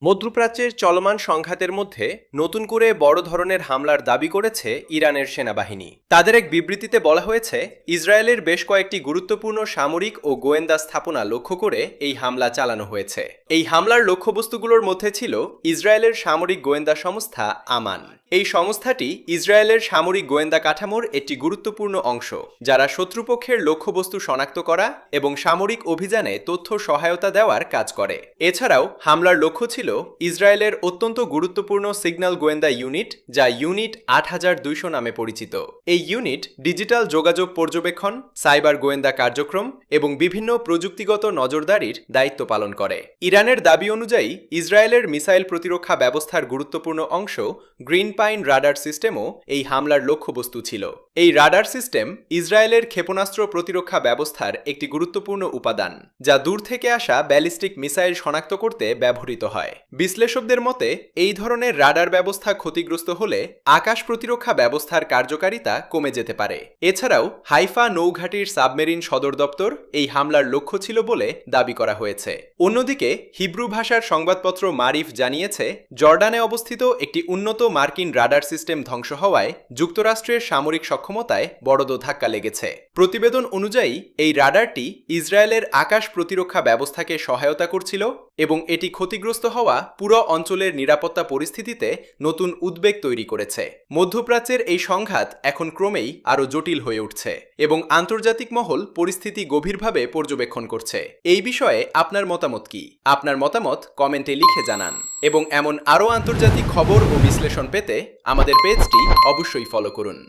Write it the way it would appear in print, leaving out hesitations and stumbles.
মধ্যপ্রাচ্যের চলমান সংঘাতের মধ্যে নতুন করে বড় ধরনের হামলার দাবি করেছে ইরানের সেনাবাহিনী। তাদের এক বিবৃতিতে বলা হয়েছে, ইসরায়েলের বেশ কয়েকটি গুরুত্বপূর্ণ সামরিক ও গোয়েন্দা স্থাপনা লক্ষ্য করে এই হামলা চালানো হয়েছে। এই হামলার লক্ষ্যবস্তুগুলোর মধ্যে ছিল ইসরায়েলের সামরিক গোয়েন্দা সংস্থা আমান। এই সংস্থাটি ইসরায়েলের সামরিক গোয়েন্দা কাঠামোর একটি গুরুত্বপূর্ণ অংশ, যারা শত্রুপক্ষের লক্ষ্যবস্তু শনাক্ত করা এবং সামরিক অভিযানে তথ্য সহায়তা দেওয়ার কাজ করে। এছাড়াও হামলার লক্ষ্য ছিল ইসরায়েলের অত্যন্ত গুরুত্বপূর্ণ সিগন্যাল গোয়েন্দা ইউনিট, যা ইউনিট ৮২০০ নামে পরিচিত। এই ইউনিট ডিজিটাল যোগাযোগ পর্যবেক্ষণ, সাইবার গোয়েন্দা কার্যক্রম এবং বিভিন্ন প্রযুক্তিগত নজরদারির দায়িত্ব পালন করে। ইরানের দাবি অনুযায়ী ইসরায়েলের মিসাইল প্রতিরক্ষা ব্যবস্থার গুরুত্বপূর্ণ অংশ গ্রিন পাইন রাডার সিস্টেমও এই হামলার লক্ষ্যবস্তু ছিল। এই রাডার সিস্টেম ইসরায়েলের ক্ষেপণাস্ত্র প্রতিরক্ষা ব্যবস্থার একটি গুরুত্বপূর্ণ উপাদান, যা দূর থেকে আসা ব্যালিস্টিক মিসাইল শনাক্ত করতে ব্যবহৃত হয়। বিশ্লেষকদের মতে, এই ধরনের রাডার ব্যবস্থা ক্ষতিগ্রস্ত হলে আকাশ প্রতিরক্ষা ব্যবস্থার কার্যকারিতা কমে যেতে পারে। এছাড়াও হাইফা নৌঘাটির সাবমেরিন সদর দপ্তর এই হামলার লক্ষ্য ছিল বলে দাবি করা হয়েছে। অন্যদিকে হিব্রু ভাষার সংবাদপত্র মারিফ জানিয়েছে, জর্ডানে অবস্থিত একটি উন্নত মার্কিন রাডার সিস্টেম ধ্বংস হওয়ায় যুক্তরাষ্ট্রের সামরিক সক্ষমতায় বড় ধাক্কা লেগেছে। প্রতিবেদন অনুযায়ী এই রাডারটি ইসরায়েলের আকাশ প্রতিরক্ষা ব্যবস্থাকে সহায়তা করছিল এবং এটি ক্ষতিগ্রস্ত হওয়া পুরো অঞ্চলের নিরাপত্তা পরিস্থিতিতে নতুন উদ্বেগ তৈরি করেছে। মধ্যপ্রাচ্যের এই সংঘাত এখন ক্রমেই আরও জটিল হয়ে উঠছে এবং আন্তর্জাতিক মহল পরিস্থিতি গভীরভাবে পর্যবেক্ষণ করছে। এই বিষয়ে আপনার মতামত কি? আপনার মতামত কমেন্টে লিখে জানান এবং এমন আরও আন্তর্জাতিক খবর ও বিশ্লেষণ পেতে আমাদের পেজটি অবশ্যই ফলো করুন।